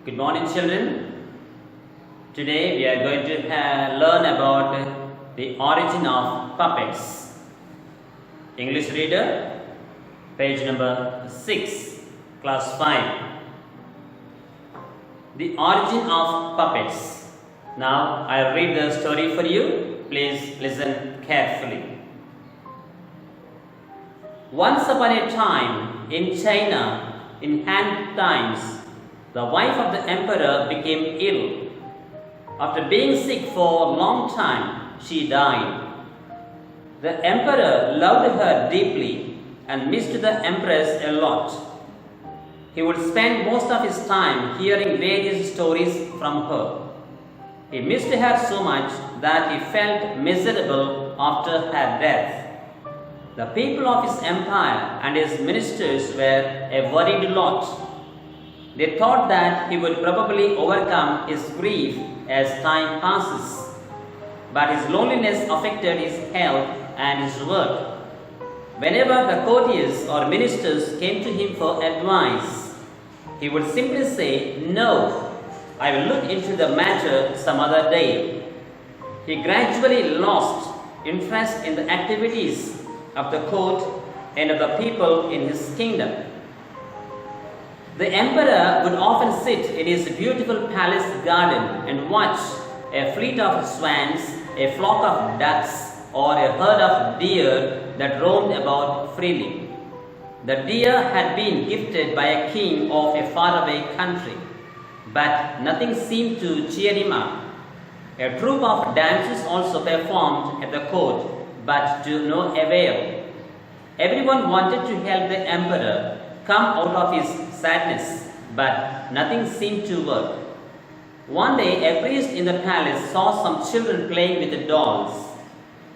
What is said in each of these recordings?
Good morning, children. Today we are going to learn about the origin of puppets. English reader, page number 6, class 5. The origin of puppets. Now I'll read the story for you. Please listen carefully. Once upon a time in China, in Han times, the wife of the emperor became ill. After being sick for a long time, she died. The emperor loved her deeply and missed the empress a lot. He would spend most of his time hearing various stories from her. He missed her so much that he felt miserable after her death. The people of his empire and his ministers were a worried lot. They thought that he would probably overcome his grief as time passes. But his loneliness affected his health and his work. Whenever the courtiers or ministers came to him for advice, he would simply say, "No, I will look into the matter some other day." He gradually lost interest in the activities of the court and of the people in his kingdom. The emperor would often sit in his beautiful palace garden and watch a fleet of swans, a flock of ducks, or a herd of deer that roamed about freely. The deer had been gifted by a king of a faraway country, but nothing seemed to cheer him up. A troupe of dancers also performed at the court, but to no avail. Everyone wanted to help the emperor come out of his sadness, but nothing seemed to work. One day, a priest in the palace saw some children playing with the dolls.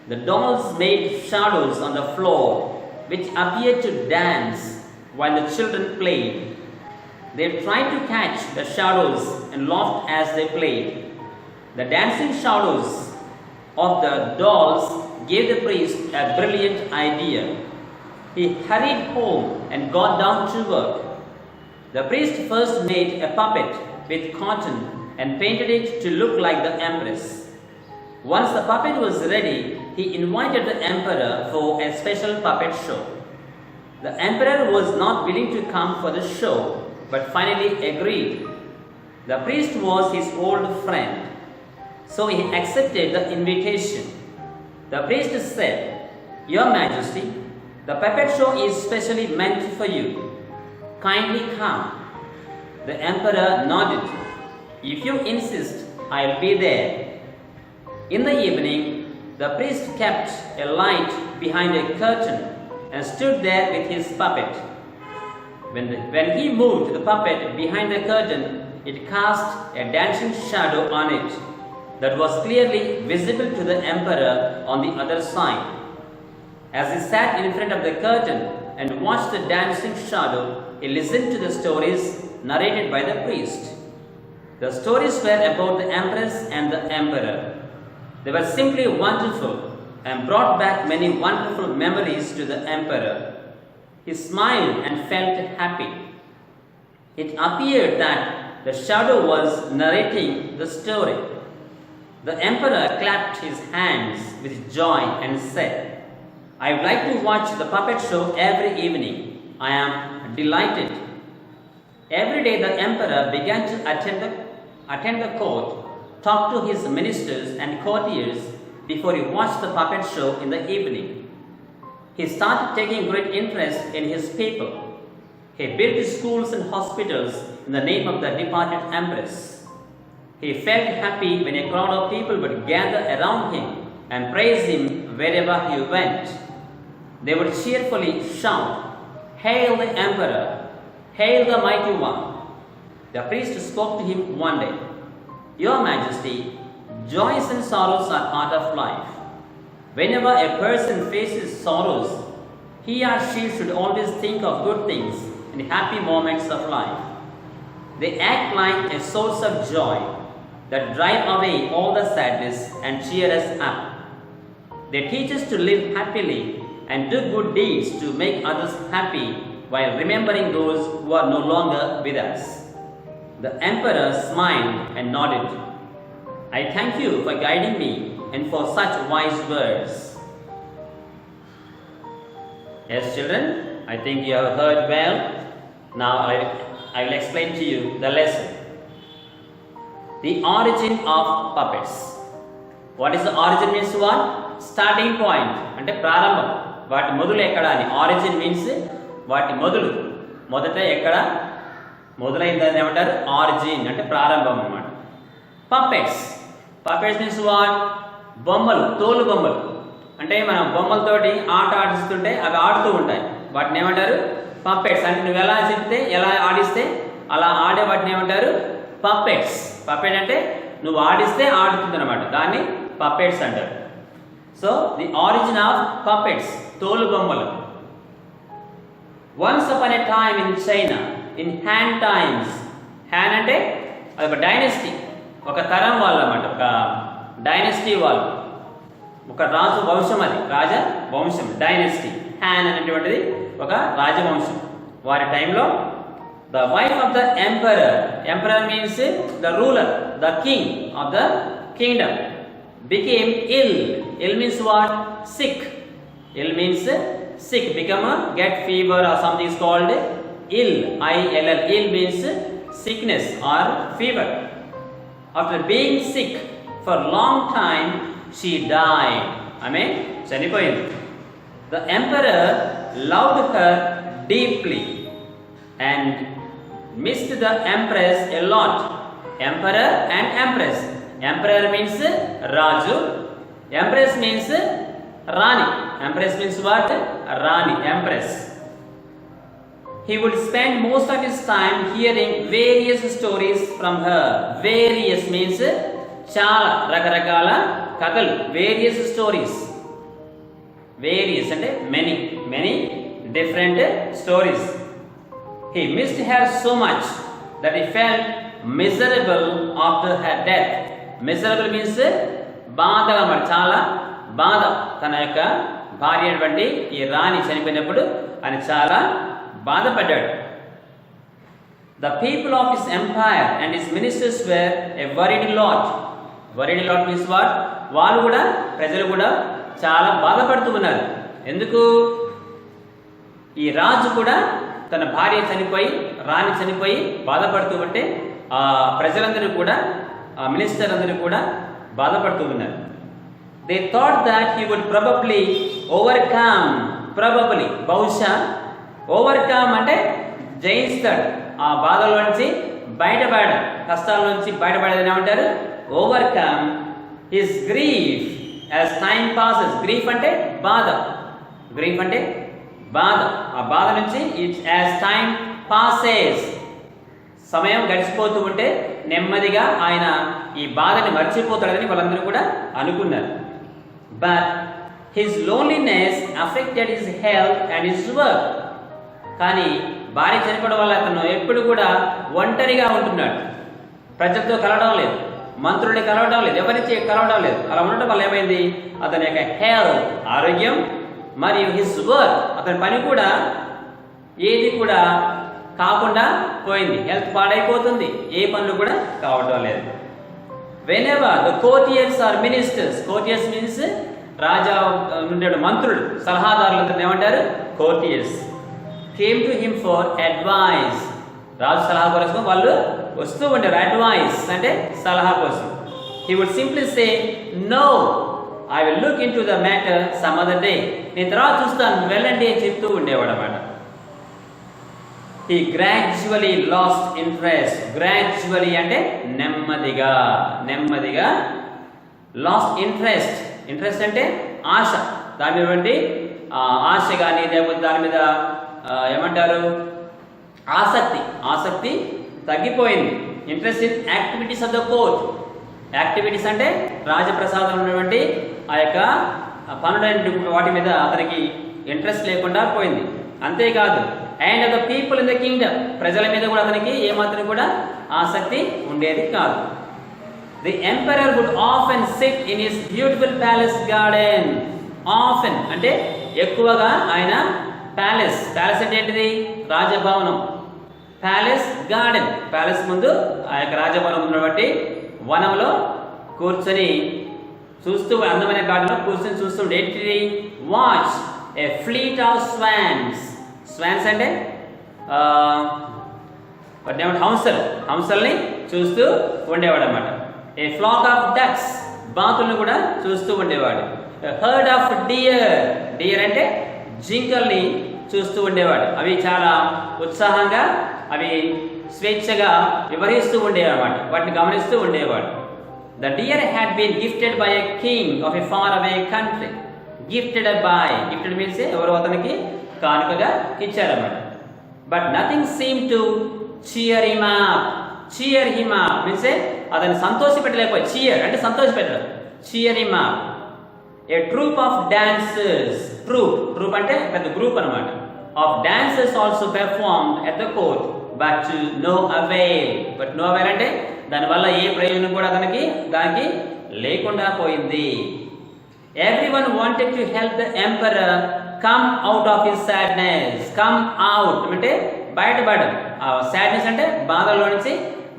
The dolls made shadows on the floor, which appeared to dance while the children played. They tried to catch the shadows and laughed as they played. The dancing shadows of the dolls gave the priest a brilliant idea. He hurried home and got down to work. The priest first made a puppet with cotton and painted it to look like the empress. Once the puppet was ready, he invited the emperor for a special puppet show. The emperor was not willing to come for the show, but finally agreed. The priest was his old friend, so he accepted the invitation. The priest said, "Your Majesty, the puppet show is specially meant for you. Kindly come." The emperor nodded. "If you insist, I'll be there." In the evening, the priest kept a light behind a curtain and stood there with his puppet. When he moved the puppet behind the curtain, it cast a dancing shadow on it that was clearly visible to the emperor on the other side. As he sat in front of the curtain and watched the dancing shadow, he listened to the stories narrated by the priest. The stories were about the empress and the emperor. They were simply wonderful and brought back many wonderful memories to the emperor. He smiled and felt happy. It appeared that the shadow was narrating the story. The emperor clapped his hands with joy and said, "I would like to watch the puppet show every evening. I am delighted." Every day the emperor began to attend the court, talk to his ministers and courtiers before he watched the puppet show in the evening. He started taking great interest in his people. He built schools and hospitals in the name of the departed empress. He felt happy when a crowd of people would gather around him and praise him wherever he went. They would cheerfully shout, "Hail the emperor! Hail the mighty one!" The priest spoke to him one day. "Your Majesty, joys and sorrows are part of life. Whenever a person faces sorrows, he or she should always think of good things and happy moments of life. They act like a source of joy that drive away all the sadness and cheer us up. They teach us to live happily and do good deeds to make others happy while remembering those who are no longer with us. The emperor smiled and nodded. I thank you for guiding me and for such wise words. Yes, children, I think you have heard well. Now I will explain to you the lesson. The origin of puppets. What is the origin means what? Starting point. అంటే ప్రారంభం. వాటి మొదలు ఎక్కడ అని. Origin means వాటి మొదలు. మొదట ఎక్కడ మొదలైందని ఏమంటారు? ఆరిజిన్ అంటే ప్రారంభం అన్నమాట. పప్పెట్స్. Puppets means what? బొమ్మలు, తోలు బొమ్మలు. అంటే మనం బొమ్మలతోటి ఆట ఆడిస్తుంటే అవి ఆడుతూ ఉంటాయి. వాటిని ఏమంటారు? పప్పెట్స్. అంటే నువ్వు ఎలా చెప్తే, ఎలా ఆడిస్తే అలా ఆడే వాటిని ఏమంటారు? పప్పెట్స్. పప్పెట్ అంటే నువ్వు ఆడిస్తే ఆడుతుంది అనమాట. దాన్ని పప్పెట్స్ అంటారు. So the origin of puppets, తోలు బొమ్మలు. Once upon a time in China, in Han times. Han అంటే అది ఒక డైనెస్టీ, ఒక తరం వాళ్ళు అన్నమాట, ఒక డైనెస్టీ వాళ్ళు, ఒక రాజు వంశం, అది రాజ వంశం, డైనెస్టీ. హ్యాన్ అనేటువంటిది ఒక రాజవంశం. వారి టైంలో the wife of the emperor, emperor means the ruler, the king of the kingdom, became ill. Ill means what? Sick. Ill means sick, become get fever or something is called ill. ill. Ill means sickness or fever. After being sick for long time, she died. Amen. చనిపోయింది. The emperor loved her deeply and missed the empress a lot. Emperor and empress. Emperor means Raju. Empress means Rani. Empress means what? Rani, empress. He would spend most of his time hearing various stories from her. Various means చాలా రకరకాల కథలు. Various stories. Various అంటే many different stories. He missed her so much that he felt miserable after her death. Miserable means బాధగా, మరి చాలా బాధ. తన యొక్క భార్య అయినటువంటి ఈ రాణి చనిపోయినప్పుడు ఆయన చాలా బాధపడ్డాడు. The people of his empire and his ministers were a worried lot. Worried lot means what? వాళ్ళు కూడా, ప్రజలు కూడా చాలా బాధపడుతూ ఉన్నారు. ఎందుకు? ఈ రాజు కూడా తన భార్య చనిపోయి, రాణి చనిపోయి బాధపడుతూ ఉంటే ఆ ప్రజలందరూ కూడా, ఆ మినిస్టర్ అందరూ కూడా బాధపడుతూ ఉన్నారు. They thought that he would probably overcome. Probably, బహుశా. ఓవర్కమ్ అంటే జయిస్తాడు. ఆ బాధల నుంచి బయటపడడం, కష్టాల నుంచి బయటపడేదని ఏమంటారు? Overcome his grief as time passes. Grief అంటే బాధ. గ్రీఫ్ అంటే బాధ. ఆ బాధ నుంచి యాజ్ టైమ్ పాసెస్, సమయం గడిచిపోతూ ఉంటే నెమ్మదిగా ఆయన ఈ బాధని మర్చిపోతాడని వాళ్ళందరూ కూడా అనుకున్నారు. But his loneliness affected his health and his work. కానీ భార్య చనిపోవడం వల్ల అతను ఎప్పుడు కూడా ఒంటరిగా ఉంటున్నాడు. ప్రజలతో కలవడం లేదు, మంత్రుల్ని కలవడం లేదు, ఎవరిని కలవడం లేదు. అలా ఉండటం వల్ల ఏమైంది? అతని యొక్క హెల్త్, ఆరోగ్యం, మరియు హిస్ వర్క్, అతని పని కూడా ఏది కూడా కాకుండా పోయింది. హెల్త్ పాడైపోతుంది, ఏ పనులు కూడా కావడం లేదు. Whenever the courtiers or ministers. Courtiers means రాజా ఉండే మంత్రులు, సలహాదారులు ఏమంటారు? Courtiers. Came to him for advice. రాజు సలహా కోసం వాళ్ళు వస్తూ ఉంటారు. అడ్వైస్ అంటే సలహా కోసం. He would simply say no, I will look into the matter some other day. నేను తర్వాత చూస్తాను, వెళ్ళండి అని చెప్తూ ఉండేవాడు అన్నమాట. He gradually lost interest. Gradually అంటే నెమ్మదిగా, నెమ్మదిగా lost interest. ఇంట్రెస్ట్ అంటే ఆశ. దాని మీద ఆశ కానీ, లేకపోతే దాని మీద ఏమంటారు? ఆసక్తి. ఆసక్తి తగ్గిపోయింది. Interest in activities of the court. Activities అంటే రాజప్రసాదం ఉన్నటువంటి ఆ యొక్క పనులైన వాటి మీద అతనికి ఇంట్రెస్ట్ లేకుండా పోయింది. అంతేకాదు, and the people in the kingdom, ప్రజల మీద కూడా అతనికి ఏమాత్రం కూడా ఆసక్తి ఉండేది కాదు. The emperor would often sit in his beautiful palace garden. Often అంటే ఎక్కువగా ఆయన ప్యాలెస్. ప్యాలెస్ అంటే ఏంటిది? రాజభవనం. ప్యాలెస్ గార్డెన్, ప్యాలెస్ ముందు ఆ యొక్క రాజభవనం ఉన్నటువంటి వనంలో కూర్చొని చూస్తూ, అందమైన గార్డెన్లో కూర్చొని చూస్తుండే ఏంటి, watch A fleet of swans. Swans అంటే హంసల్ని చూస్తూ ఉండేవాడు అనమాట. ఏ ఫ్లాక్ ఆఫ్ డక్స్, బాతులను కూడా చూస్తూ ఉండేవాడు. హర్డ్ ఆఫ్ డియర్, డియర్ అంటే జింకల్ని చూస్తూ ఉండేవాడు. అవి చాలా ఉత్సాహంగా, అవి స్వేచ్ఛగా వివరిస్తూ ఉండేవి అన్నమాట. వాటిని గమనిస్తూ ఉండేవాడు. The deer had been gifted by a king of a far away country. Gifted by, gifted means ఎవరో అతనికి కానుకగా ఇచ్చారన్నమాట. But nothing seem to cheer him up. Cheer him up means అతన్ని సంతోషపెట్టలేకపోయి. చీర్ అంటే సంతోషపెట్టడం. Cheer him up. A troupe of dancers, troupe అంటే పెద్ద గ్రూప్ అనమాట, of dancers also perform at the court but no avail. But no avail అంటే దానివల్ల ఏ ప్రయోజనం కూడా దానికి లేకుండా పోయింది. Everyone wanted to help the emperor come out of his sadness. Come out అంటే బయటపడడం. ఆ సాడ్నెస్ అంటే బాధల్లో నుంచి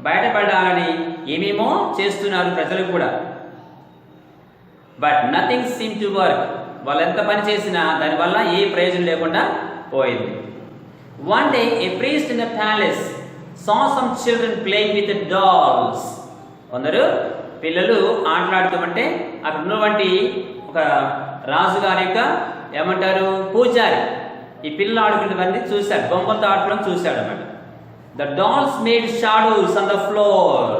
బయటపడాలని ఏమేమో చేస్తున్నారు ప్రజలు కూడా. But nothing seem to work. వాళ్ళు ఎంత పని చేసినా దానివల్ల ఏ ప్రయోజనం లేకుండా పోయింది. One day A priest in the palace saw some children playing with the dolls. కొందరు పిల్లలు ఆటలాడుతూ ఉంటే అక్కడ ఉన్నటువంటి ఒక రాజుగారి యొక్క ఏమంటారు పూజారి ఈ పిల్లలు ఆడుకునేవన్నీ చూశాడు, బొమ్మలతో ఆడుకోవడం చూశాడు అన్నమాట. The dolls made shadows on the floor.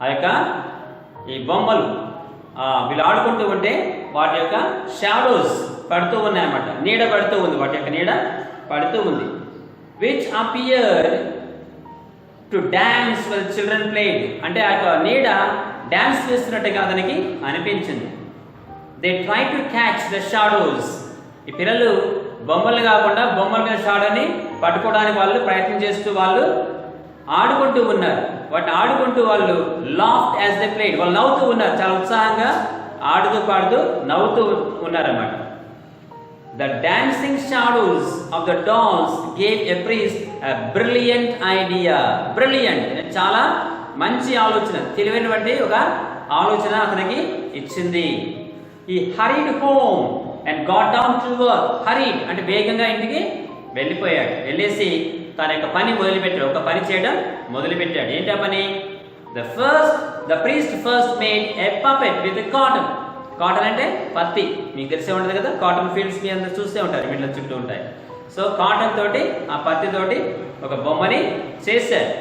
ఆ యొక్క ఈ బొమ్మలు వీళ్ళు ఆడుకుంటూ ఉంటే వాటి యొక్క షాడోస్ పడుతూ ఉన్నాయన్నమాట, నీడ పడుతూ ఉంది, వాటి యొక్క నీడ పడుతూ ఉంది. Which appeared to dance with children played. అంటే ఆ యొక్క నీడ డాన్స్ చేస్తున్నట్టుగా అతనికి అనిపించింది. They try to catch the shadows. ఈ పిల్లలు బొమ్మలు కాకుండా బొమ్మల మీద షాడోని పట్టుకోవడానికి వాళ్ళు ప్రయత్నం చేస్తూ వాళ్ళు ఆడుకుంటూ ఉన్నారు. వాటిని ఆడుకుంటూ వాళ్ళు లాఫ్ట్ యాజ్ దే ప్లేడ్. వాళ్ళు నవ్వుతూ ఉన్నారు, చాలా ఉత్సాహంగా ఆడుతూ పాడుతూ నవ్వుతూ ఉన్నారన్నమాట. The dancing shadows of the dolls gave a priest a brilliant idea. Brilliant చాలా మంచి ఆలోచన, తెలివైనటువంటి ఒక ఆలోచన అతనికి ఇచ్చింది. He hurried home and got down to work. Hurried అంటే వేగంగా ఇంటికి వెళ్ళిపోయాడు. వెళ్ళేసి తన యొక్క పని మొదలుపెట్టాడు, ఒక పని చేయడం మొదలుపెట్టాడు. ఏంటి ఆ పని? The priest first made a puppet with a cotton. Cotton అంటే పత్తి, మీకు తెలిసే ఉంటుంది కదా, కాటన్ ఫీల్డ్స్ మీ అందరూ చూస్తూ ఉంటారు, వీళ్ళ చుట్టూ ఉంటాయి. సో కాటన్ తోటి, ఆ పత్తి తోటి ఒక బొమ్మని చేశాడు.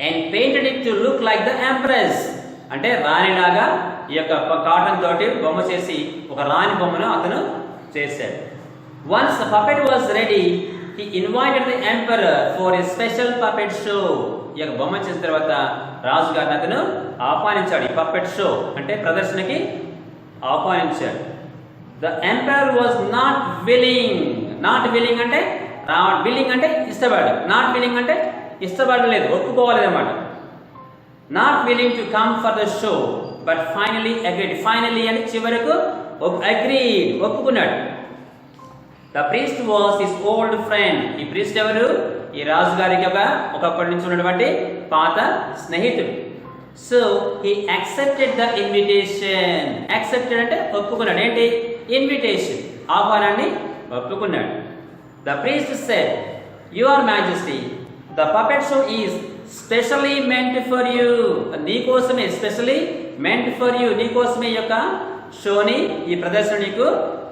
And painted it to look like the empress. అంటే రాణిలాగా ఈ యొక్క కాటన్ తోటి బొమ్మ చేసి ఒక రాణి బొమ్మను అతను చేశాడు. Once the puppet was ready he invited the emperor for a special puppet show. ఈ యొక్క బొమ్మ చేసిన తర్వాత రాజుగారిని అతను ఆహ్వానించాడు. ఈ పపెట్ షో అంటే ప్రదర్శనకి ఆహ్వానించాడు. The emperor was not willing. Not willing అంటే విల్లింగ్ అంటే ఇష్టపడు, నాట్ విల్లింగ్ అంటే ఇష్టపడలేదు, ఒప్పుకోవాలి అన్నమాట. Not willing to come for the show but finally agreed. Finally అని చివరకు అగ్రీడ్, ఒప్పుకున్నాడు. The priest was his old friend. ఈ ప్రీస్ట్ ఎవరు? ఈ రాజుగారికి ఒకప్పటి నుంచి ఉన్నటువంటి పాత స్నేహితుడు. So he accepted the invitation. Accepted అంటే ఒప్పుకున్నాడు. ఏంటి? ఇన్విటేషన్, ఆహ్వానాన్ని ఒప్పుకున్నాడు. The priest said, your majesty, the puppet show is specially meant for you. నీకోసమే, స్పెషల్లీ మెంట్ ఫర్ యూ, నీకోసమే ఈ యొక్క షోని, ఈ ప్రదర్శన నీకు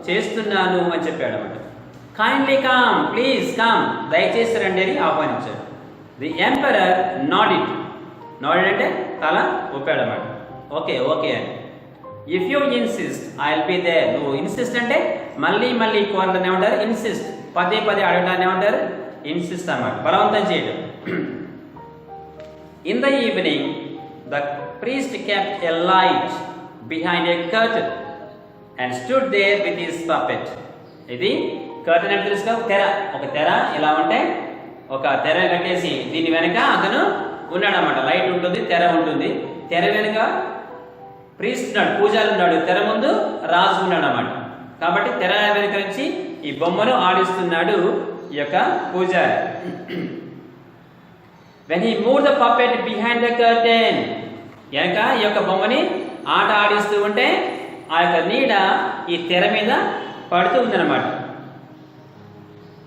చేస్తున్నాను అని చెప్పాడు అన్నమాట. కైండ్లీ కమ్, ప్లీజ్ కమ్, దయచేసి రండి అని ఆహ్వానించాడు. The emperor నాడెడ్. నాడెడ్ అంటే తల ఊపాడు అన్నమాట. ఓకే ఓకే అని. If you insist I will be there. నువ్వు ఇన్సిస్ట్ అంటే మళ్ళీ మళ్ళీ కోరడం ఏమంటారు? ఇన్సిస్ట్. పదే పదే అడగడాన్ని ఏమంటారు? ఇన్సిస్ట్ అన్నమాట, బలవంతం చేయడం. In the evening the priest kept a light behind a curtain and stood there with his puppet. ఇది కర్టన్ అంటే తెలుసుగా, తెర. ఒక తెర ఇలా ఉంటే ఒక తెర కట్టేసి దీని వెనక అతను ఉన్నాడు అన్నమాట. లైట్ ఉంటుంది, తెర ఉంటుంది. తెర వెనుక ప్రీస్ట్ ఉన్నాడు, పూజారి ఉన్నాడు, తెర ముందు రాజు ఉన్నాడు అన్నమాట. కాబట్టి తెర వెనుక నుంచి ఈ బొమ్మను ఆడిస్తున్నాడు ఈ యొక్క పూజారి. when he moved the puppet behind the curtain, వెనక ఈ యొక్క బొమ్మని ఆట ఆడిస్తూ ఉంటే ఆ యొక్క నీడ ఈ తెర మీద పడుతూ ఉందన్నమాట.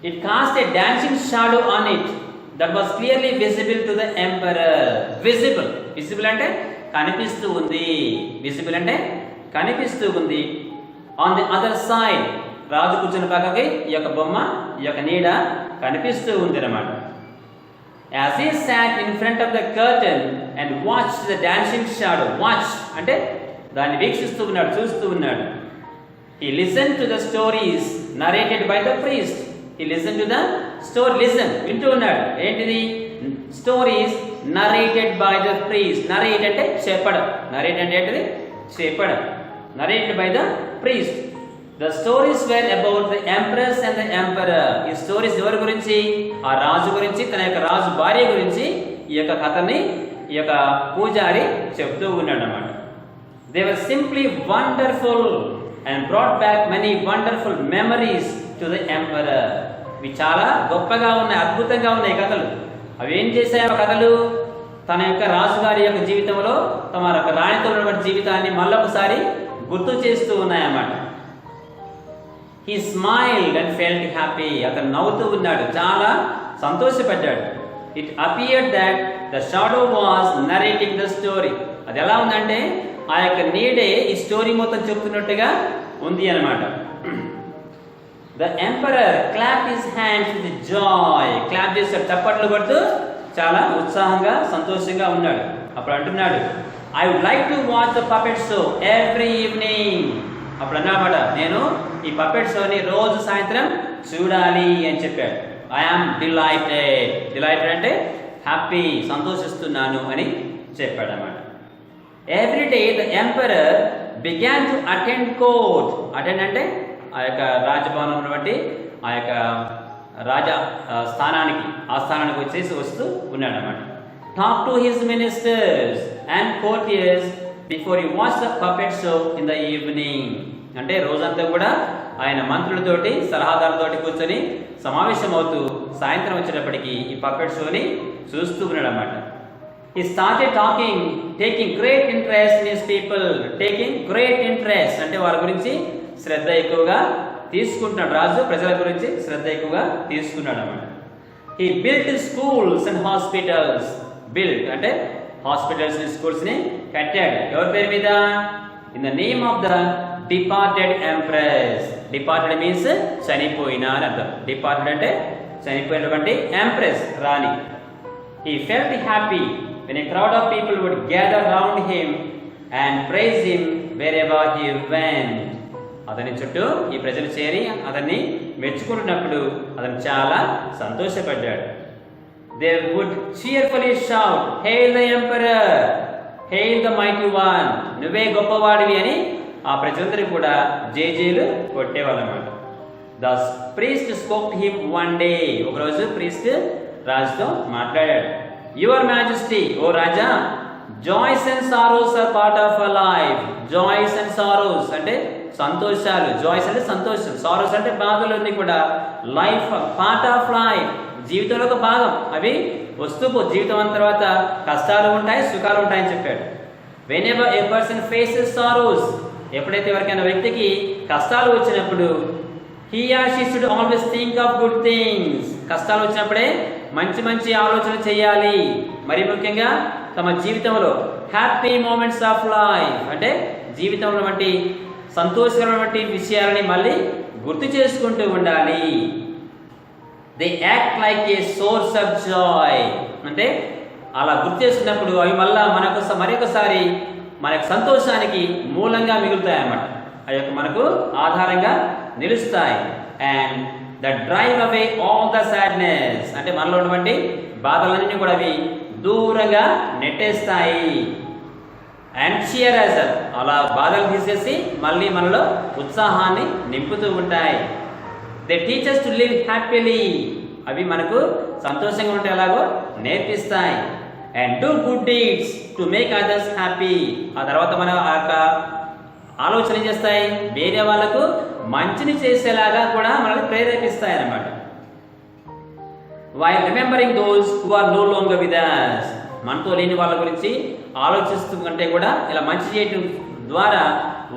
It cast a dancing shadow on it that was clearly visible to the emperor. Visible అంటే కనిపిస్తూ ఉంది. Visible అంటే కనిపిస్తూ ఉంది. On the other side, రాజు కూర్చున్న పక్కకి ఈ యొక్క బొమ్మ, ఈ యొక్క నీడ కనిపిస్తూ ఉంది అన్నమాట. As he sat in front of the curtain and watched the dancing shadow, watch అంటే దాన్ని వీక్షిస్తూ ఉన్నాడు, చూస్తూ ఉన్నాడు. He listened to the stories narrated by the priest. He listened to the story. వింటూ ఉన్నాడు. ఏంటిది? Stories narrated by the priest. Narrate అంటే చెప్పడం. Narrate అంటే ఏంటిది? చెప్పడం. Narrated by the priest. The stories were about the empress and the emperor. ఈ stories ఎవరి గురించి? ఆ రాజు గురించి, తన యొక్క రాజు భార్య గురించి ఈ యొక్క కథని ఈ యొక్క పూజారి చెప్తూ ఉన్నాడు అన్నమాట. They were simply wonderful and brought back many wonderful memories to the emperor. ఇవి చాలా గొప్పగా ఉన్నాయి, అద్భుతంగా ఉన్నాయి కథలు. అవి ఏం చేశాయి? ఆ కథలు తన యొక్క రాజుగారి యొక్క జీవితంలో తమ యొక్క రాణితో ఉన్నటువంటి జీవితాన్ని మళ్ళొకసారి గుర్తు చేస్తూ ఉన్నాయన్నమాట. He smiled and felt happy. అతను నవ్వుతూ ఉన్నాడు, చాలా సంతోషపడ్డాడు. It appeared that the shadow was narrating the story. అది ఎలా ఉందంటే ఆ యొక్క నీడే ఈ స్టోరీ మొత్తం చెప్తున్నట్టుగా ఉంది అన్నమాట. The emperor clapped his hands with joy. Clap చేశాడు, చప్పట్లు కొడుతూ చాలా ఉత్సాహంగా సంతోషంగా ఉన్నాడు. అప్పుడు అంటున్నాడు, I would like to watch the puppet show every evening. అప్పుడు అన్నమాట, నేను ఈ పపెట్ షోని రోజు సాయంత్రం చూడాలి అని చెప్పాడు. I am delighted. Delighted అంటే హ్యాపీ, సంతోషిస్తున్నాను అని చెప్పాడు అన్నమాట. Every day the emperor began to attend court. Attend అంటే ఆ యొక్క రాజభవనం ఉన్నటువంటి ఆ యొక్క రాజా స్థానానికి, ఆ స్థానానికి వస్తూ ఉన్నాడు అన్నమాట. Talk to his ministers and courtiers before he watched the puppet show in the evening. అంటే రోజంతా కూడా ఆయన మంత్రులతోటి, సలహాదారులతోటి కూర్చొని సమావేశం అవుతూ సాయంత్రం వచ్చేటప్పటికి ఈ పప్పెట్ షోని చూస్తూ ఉన్నాడు అన్నమాట. He started talking, taking great interest in his people. Taking great interest అంటే వాళ్ళ గురించి శ్రద్ధ ఎక్కువగా తీసుకుంటున్నాడు. రాజు ప్రజల గురించి శ్రద్ధ ఎక్కువగా తీసుకున్నాడు అన్నమాట. He built schools and hospitals. Built అంటే హాస్పిటల్స్ ని, స్కూల్స్ ని కట్టాడు. ఎవరి పేరు మీద? In the name of the departed empress. Departed means చనిపోయిన అని అర్థం. Departed అంటే చనిపోయినటువంటి empress, Rani. He felt happy when a crowd of people would gather around him and praise him wherever he went. అతని చుట్టూ ఈ ప్రజలు చేరి అతన్ని మెచ్చుకుంటున్నప్పుడు అతను చాలా సంతోషపడ్డాడు. They would cheerfully shout, "Hail the emperor! Hail the mighty one!" నువ్వే గొప్పవాడివి అని ఆ ప్రజలందరూ కూడా జేజేలు కొట్టేవాళ్ళన్నమాట. The priest spoke to him one day. ఒకరోజు ప్రీస్ట్ రాజుతో మాట్లాడాడు. Your Majesty, oh Raja, joys and sorrows are part of our life. Joys and sorrows అంటే సంతోషాలు. జాయ్స్ అంటే సంతోషం, సారోస్ అంటే బాధలన్నీ కూడా లైఫ్, పార్ట్ ఆఫ్ లైఫ్, జీవితంలో ఒక భాగం. అవి వస్తూ జీవితం అన్న తర్వాత కష్టాలు ఉంటాయి, సుఖాలు ఉంటాయని చెప్పాడు. Whenever a person faces sorrows, ఎప్పుడైతే ఎవరికైనా వ్యక్తికి కష్టాలు వచ్చినప్పుడు he or she should always think of good things. కష్టాలు వచ్చినప్పుడే మంచి మంచి ఆలోచన చేయాలి. మరి ముఖ్యంగా తమ జీవితంలో హ్యాపీ మూమెంట్స్ ఆఫ్ లైఫ్ అంటే జీవితంలో వంటి సంతోషకరమైన విషయాలని మళ్ళీ గుర్తు చేసుకుంటూ ఉండాలి. They act like A source of Joy అంటే అలా గుర్తు చేసుకున్నప్పుడు అవి మళ్ళా మరొకసారి మన సంతోషానికి మూలంగా మిగులుతాయి అన్నమాట. అవి మనకు ఆధారంగా నిలుస్తాయి. And the drive away all the sadness అంటే మనలో ఉన్నటువంటి బాధలన్నీ కూడా అవి దూరంగా నెట్టేస్తాయి. అండ్ షియర్ యాజ్ అలా బాధలు తీసేసి మళ్ళీ మనలో ఉత్సాహాన్ని నింపుతూ ఉంటాయి. They teachers to live happily అవి మనకు సంతోషంగా ఉంటే ఎలాగో నేర్పిస్తాయి. And do good deeds to make others happy ఆ తర్వాత మన యొక్క ఆలోచన చేస్తాయి వేరే వాళ్ళకు మంచిని చేసేలాగా కూడా మనల్ని ప్రేరేపిస్తాయి అన్నమాట. while remembering those who are no longer with us. మనతో లేని వాళ్ళ గురించి ఆలోచిస్తూ కంటే కూడా ఇలా మంచి చేయటం ద్వారా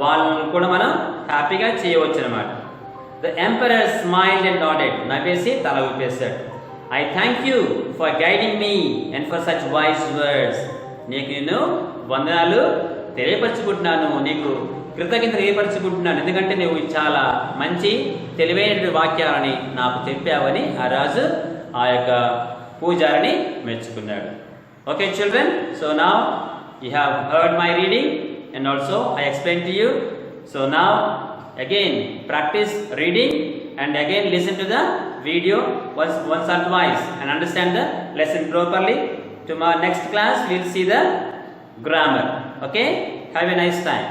వాళ్ళని కూడా మనం హ్యాపీగా చేయవచ్చు అనమాట. The emperor smiled and nodded. నవ్వేసి తల ఊపేశాడు. I thank you for guiding me and for such wise words. నీకు నేను వందనాలు తెలియపరచుకుంటున్నాను, నీకు కృతజ్ఞత తెలియపరచుకుంటున్నాను, ఎందుకంటే నువ్వు చాలా మంచి తెలివైన వాక్యాలని నాకు చెప్పావని ఆ రాజు ఆ యొక్క పూజారిని మెచ్చుకున్నాడు. Okay children, so now you have heard my reading and also I explained to you. So now again practice reading and again listen to the video once or twice and understand the lesson properly. Tomorrow next class we will see the grammar. Okay, have a nice time.